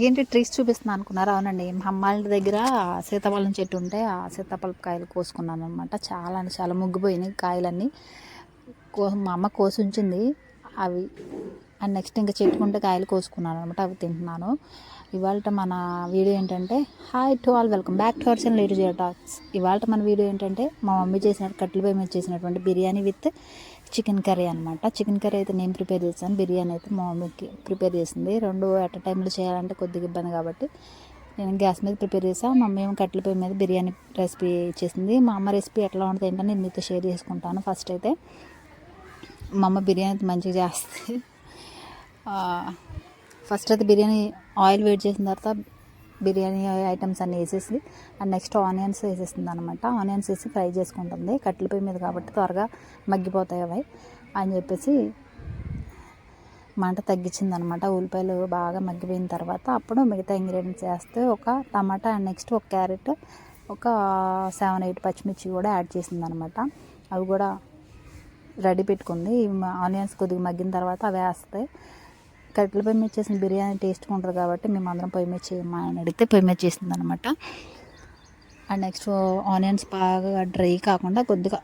ఏంటి ట్రీస్ చూపిస్తున్నాను అనుకున్నారా? అవునండి, మా అమ్మాళ్ళ దగ్గర సీతాఫలం చెట్టు ఉంటే ఆ సీతాఫలం కాయలు కోసుకున్నాను అనమాట. చాలా అంటే చాలా ముగ్గిపోయినాయి కాయలన్నీ. మా అమ్మ కోసి ఉంచింది అవి. అండ్ నెక్స్ట్ ఇంకా చెట్టుకుంటే కాయలు కోసుకున్నాను అనమాట, అవి తింటున్నాను. ఇవాళ మన వీడియో ఏంటంటే, hi to all, welcome back to our channel లేటు జియో టాక్స్. ఇవాళ మన వీడియో ఏంటంటే, మా మమ్మీ కట్టెల పొయ్యి మీద చేసినటువంటి బిర్యానీ విత్ చికెన్ కర్రీ అనమాట. చికెన్ కర్రీ అయితే నేను ప్రిపేర్ చేశాను, బిర్యానీ అయితే మా మమ్మీకి ప్రిపేర్ చేసింది. రెండు అట్ టైంలో చేయాలంటే కొద్దిగా ఇబ్బంది కాబట్టి నేను గ్యాస్ మీద ప్రిపేర్ చేసాను. మా అమ్మ ఏమో కట్టెల పొయ్యి మీద బిర్యానీ రెసిపీ చేసింది. మా అమ్మ రెసిపీ ఎట్లా ఉంటుంది ఏంటని నేను మీతో షేర్ చేసుకుంటాను. ఫస్ట్ అయితే మా అమ్మ బిర్యానీ మంచిగా చేస్తుంది. ఫస్ట్ అయితే బిర్యానీ ఆయిల్ వేడి చేసిన తర్వాత బిర్యానీ ఐటమ్స్ అన్నీ వేసేసి అండ్ నెక్స్ట్ ఆనియన్స్ వేసేస్తుంది అనమాట. ఆనియన్స్ వేసి ఫ్రై చేసుకుంటుంది. కట్టెల పొయ్యి మీద కాబట్టి త్వరగా మగ్గిపోతాయి అవి అని చెప్పేసి మంట తగ్గించింది అనమాట. ఉల్లిపాయలు బాగా మగ్గిపోయిన తర్వాత అప్పుడు మిగతా ఇంగ్రీడియంట్స్ వేస్తే ఒక టమాటా అండ్ నెక్స్ట్ ఒక క్యారెట్, ఒక 7-8 పచ్చిమిర్చి కూడా యాడ్ చేసింది అనమాట. అవి కూడా రెడీ పెట్టుకుంది. ఆనియన్స్ కొద్దిగా మగ్గిన తర్వాత అవి వేస్తే కట్టెల పొయ్యి మీద చేసిన బిర్యానీ టేస్ట్గా ఉంటుంది కాబట్టి మేము అందరం పొయ్యి మీద చేయమా అని అడిగితే పొయ్యి మీద చేసింది అనమాట. అండ్ నెక్స్ట్ ఆనియన్స్ బాగా డ్రై కాకుండా కొద్దిగా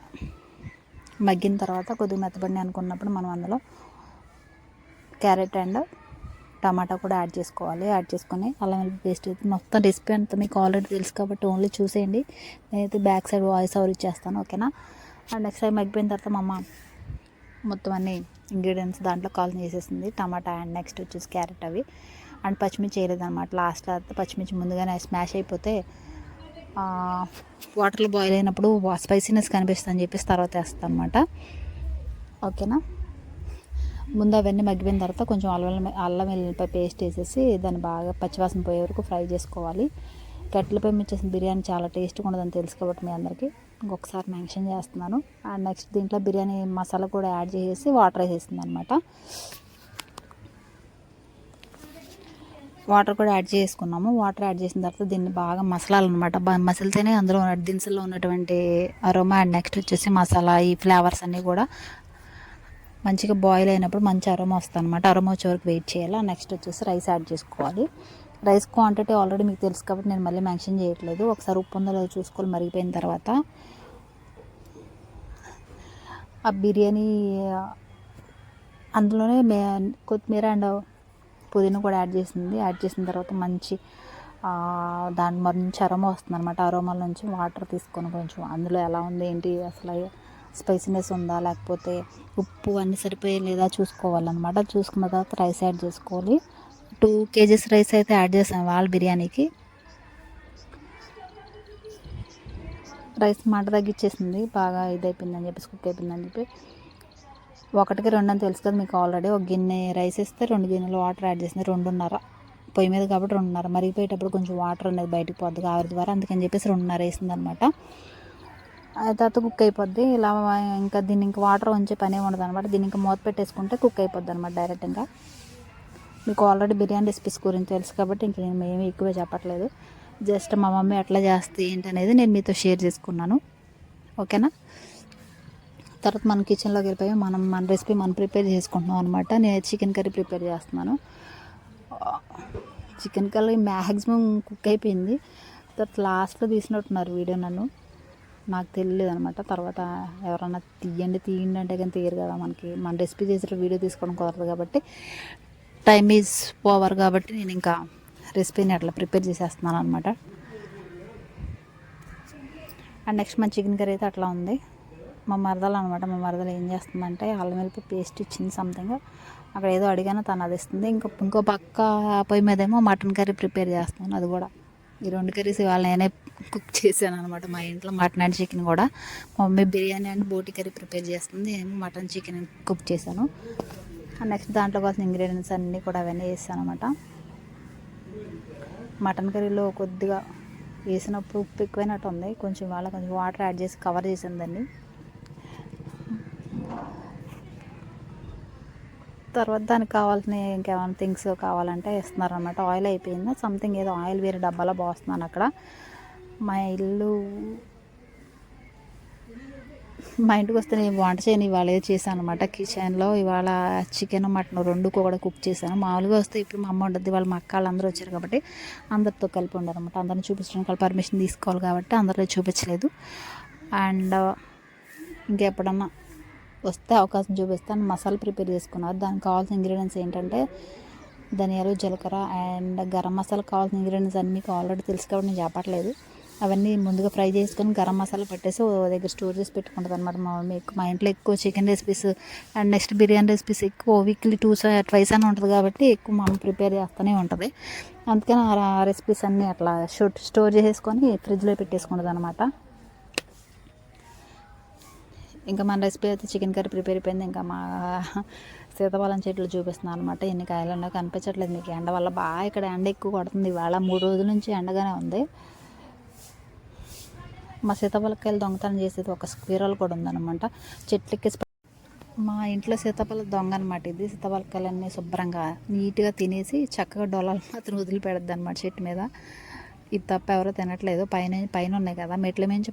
మగ్గిన తర్వాత కొద్దిగా మెత్తబడి అనుకున్నప్పుడు మనం అందులో క్యారెట్ అండ్ టమాటా కూడా యాడ్ చేసుకోవాలి. యాడ్ చేసుకొని అల్లం వెల్లుల్లి పేస్ట్ అయితే మొత్తం రెసిపీ అంతా మీకు ఆల్రెడీ తెలుసు కాబట్టి ఓన్లీ చూసేయండి. నేనైతే బ్యాక్ సైడ్ వాయిస్ ఓవర్ ఇచ్చేస్తాను, ఓకేనా. అండ్ నెక్స్ట్ టైం మగ్గిపోయిన తర్వాత మా అమ్మ మొత్తం అన్ని ఇంగ్రీడియంట్స్ దాంట్లో కాల్ని చేసేసింది. టమాటా అండ్ నెక్స్ట్ వచ్చేసి క్యారెట్ అవి అండ్ పచ్చిమిర్చి వేయలేదన్నమాట. లాస్ట్ తర్వాత పచ్చిమిర్చి ముందుగానే స్మాష్ అయిపోతే వాటర్లో బాయిల్ అయినప్పుడు స్పైసీనెస్ కనిపిస్తుంది అని చెప్పేసి తర్వాత వేస్తాను అనమాట, ఓకేనా. ముందు అవన్నీ మగ్గిపోయిన తర్వాత కొంచెం అల్లం వెల్లుల్లిపాయ పేస్ట్ వేసేసి దాన్ని బాగా పచ్చివాసన పోయే వరకు ఫ్రై చేసుకోవాలి. కట్టెల పొయ్యి మీద చేసిన బిర్యానీ చాలా టేస్ట్గా ఉండదని తెలుసు కాబట్టి మీ అందరికీ ఇంకొకసారి మెన్షన్ చేస్తున్నాను. అండ్ నెక్స్ట్ దీంట్లో బిర్యానీ మసాలా కూడా యాడ్ చేసేసి వాటర్ వేసేసింది అనమాట. వాటర్ కూడా యాడ్ చేసుకున్నాము. వాటర్ యాడ్ చేసిన తర్వాత దీన్ని బాగా మసలాలన్నమాట. మసలితేనే అందులో దినుసుల్లో ఉన్నటువంటి అరోమా అండ్ నెక్స్ట్ వచ్చేసి మసాలా ఈ ఫ్లేవర్స్ అన్నీ కూడా మంచిగా బాయిల్ అయినప్పుడు మంచి అరోమా వస్తుంది అనమాట. అరోమా వచ్చే వరకు వెయిట్ చేయాలి. నెక్స్ట్ వచ్చేసి రైస్ యాడ్ చేసుకోవాలి. రైస్ క్వాంటిటీ ఆల్రెడీ మీకు తెలుసు కాబట్టి నేను మళ్ళీ మెన్షన్ చేయట్లేదు. ఒకసారి ఉప్పు ఉందో లేదో చూసుకొని మరిగిపోయిన తర్వాత ఆ బిర్యానీ అందులోనే కొత్తిమీర అండ్ పుదీనా కూడా యాడ్ చేసింది. యాడ్ చేసిన తర్వాత మంచి దాని మరి నుంచి అరోమా వస్తుంది అనమాట. అరోమాల నుంచి వాటర్ తీసుకొని కొంచెం అందులో ఎలా ఉంది ఏంటి అసలు స్పైసీనెస్ ఉందా లేకపోతే ఉప్పు అన్నీ సరిపోయే లేదా చూసుకోవాలన్నమాట. చూసుకున్న తర్వాత రైస్ యాడ్ చేసుకోవాలి. 2 kgs రైస్ అయితే యాడ్ చేసాను వాళ్ళ బిర్యానీకి. రైస్ మంట తగ్గించేసింది, బాగా ఇదైపోయిందని చెప్పేసి కుక్ అయిపోయిందని చెప్పి 1కి 2 అని తెలుసు కదా మీకు ఆల్రెడీ. ఒక గిన్నె రైస్ వేస్తే 2 గిన్నెలు వాటర్ యాడ్ చేసింది. 2.5 పొయ్యి మీద కాబట్టి 2.5. మరిగిపోయేటప్పుడు కొంచెం వాటర్ అనేది బయటకు పోద్ది ఆవిరి ద్వారా, అందుకని చెప్పేసి 2.5 వేసింది అనమాట. తర్వాత కుక్ అయిపోద్ది. ఇలా ఇంకా దీన్ని ఇంకా వాటర్ ఉంచే పనే ఉండదు అనమాట. దీన్ని ఇంకా మూత పెట్టేసుకుంటే కుక్ అయిపోద్ది అనమాట డైరెక్ట్. ఇంకా మీకు ఆల్రెడీ బిర్యానీ రెసిపీస్ గురించి తెలుసు కాబట్టి ఇంక నేను ఏమీ ఎక్కువే చెప్పట్లేదు. జస్ట్ మా మమ్మీ ఎట్లా చేస్తే ఏంటి అనేది నేను మీతో షేర్ చేసుకున్నాను, ఓకేనా. తర్వాత మనం కిచెన్లోకి వెళ్ళిపోయి మన రెసిపీ మనం ప్రిపేర్ చేసుకుంటున్నాం అనమాట. నేను చికెన్ కర్రీ ప్రిపేర్ చేస్తున్నాను. చికెన్ కర్రీ మ్యాక్సిమం కుక్ అయిపోయింది. తర్వాత లాస్ట్లో తీసినట్టున్నారు వీడియో, నాకు తెలియలేదు అనమాట. తర్వాత ఎవరన్నా తీయండి అంటే కానీ తీయరు కదా, మన రెసిపీ చేసిన వీడియో తీసుకోవడం కుదరదు కాబట్టి టైం ఈజ్ ఓవర్ కాబట్టి నేను ఇంకా రెసిపీని అట్లా ప్రిపేర్ చేసేస్తున్నాను అనమాట. అండ్ నెక్స్ట్ మన చికెన్ కర్రీ అయితే అట్లా ఉంది. మా మరదలు అనమాట, మా మరదలు ఏం చేస్తుందంటే అల్లం వెల్లుల్లి పేస్ట్ ఇచ్చింది సంథింగ్, అక్కడ ఏదో అడిగానో తను అది ఇస్తుంది. ఇంకో పక్క పొయ్యి మీద ఏమో మటన్ కర్రీ ప్రిపేర్ చేస్తున్నాను. అది కూడా ఈ 2 కర్రీస్ ఇవాళ నేనే కుక్ చేశాను అనమాట. మా ఇంట్లో మటన్ అండ్ చికెన్ కూడా మా మమ్మీ బిర్యానీ అండ్ బోటి కర్రీ ప్రిపేర్ చేస్తుంది, నేను మటన్ చికెన్ కుక్ చేశాను. నెక్స్ట్ దాంట్లో కావాల్సిన ఇంగ్రీడియంట్స్ అన్నీ కూడా అవన్నీ వేసాను అనమాట. మటన్ కర్రీలో కొద్దిగా వేసినప్పుడు ఉప్పు ఎక్కువైనట్టు ఉంది, కొంచెం వాటర్ యాడ్ చేసి కవర్ చేసాను దాన్ని. తర్వాత దానికి కావాల్సిన ఇంకేమైనా థింగ్స్ కావాలంటే ఇస్తున్నారు అనమాట. ఆయిల్ అయిపోయిందా సంథింగ్ ఏదో ఆయిల్ వేరే డబ్బాలో పోస్తున్నాను అక్కడ. మా ఇల్లు మా ఇంటికి వస్తే నేను వంట చేయని ఇవాళ చేశాను అనమాట. కిచెన్లో ఇవాళ చికెన్ మటన్ రెండు కూడా కుక్ చేశాను. మామూలుగా వస్తే ఇప్పుడు మా అమ్మ ఉండద్దు, వాళ్ళు మా అక్క వాళ్ళందరూ వచ్చారు కాబట్టి అందరితో కలిపి ఉండరనమాట. అందరిని చూపించడానికి వాళ్ళు పర్మిషన్ తీసుకోవాలి కాబట్టి అందరినీ చూపించలేదు. అండ్ ఇంకెప్పుడన్నా వస్తే అవకాశం చూపిస్తాను. మసాలా ప్రిపేర్ చేసుకున్నారు. దానికి కావాల్సిన ఇంగ్రీడియంట్స్ ఏంటంటే ధనియాలు, జీలకర్ర అండ్ గరం మసాలా కావాల్సిన ఇంగ్రీడియంట్స్ అన్నీ మీకు ఆల్రెడీ తెలుసు కాబట్టి నేను చెప్పట్లేదు. అవన్నీ ముందుగా ఫ్రై చేసుకొని గరం మసాలా పెట్టేసి ఓ దగ్గర స్టోర్ చేసి పెట్టుకుంటుంది అనమాట మా మమ్మీ. మా ఇంట్లో ఎక్కువ chicken recipes and next biryani recipes ఎక్కువ వీక్లీ ట్వైస్ అని ఉంటుంది కాబట్టి ఎక్కువ మా మమ్మీ ప్రిపేర్ చేస్తూనే ఉంటుంది. అందుకని ఆ రెసిపీస్ అన్నీ అట్లా స్టోర్ చేసేసుకొని ఫ్రిడ్జ్లో పెట్టేసుకుంటుంది అనమాట. ఇంకా మన రెసిపీ అయితే చికెన్ కర్రీ ప్రిపేర్ అయిపోయింది. ఇంకా మా సీతాఫలం చెట్లు చూపిస్తున్నాను అనమాట. ఎన్ని కాయలు ఉన్నాయో కనిపించట్లేదు మీకు ఎండ వల్ల. బాగా ఇక్కడ ఎండ ఎక్కువ కొడుతుంది. ఇవాళ 3 రోజుల నుంచి ఎండగానే ఉంది. మా సీతాఫలకాయలు దొంగతనం చేసేది ఒక స్క్విరల్ కూడా ఉందన్నమాట. చెట్లకి మా ఇంట్లో సీతాఫల దొంగ అనమాట ఇది. సీతాఫలకాయలన్నీ శుభ్రంగా నీట్గా తినేసి చక్కగా డొలాలు మాత్రం వదిలిపెడద్ది అనమాట చెట్టు మీద. ఇది తప్ప ఎవరో తినట్లేదు. పైన ఉన్నాయి కదా మెట్ల మించి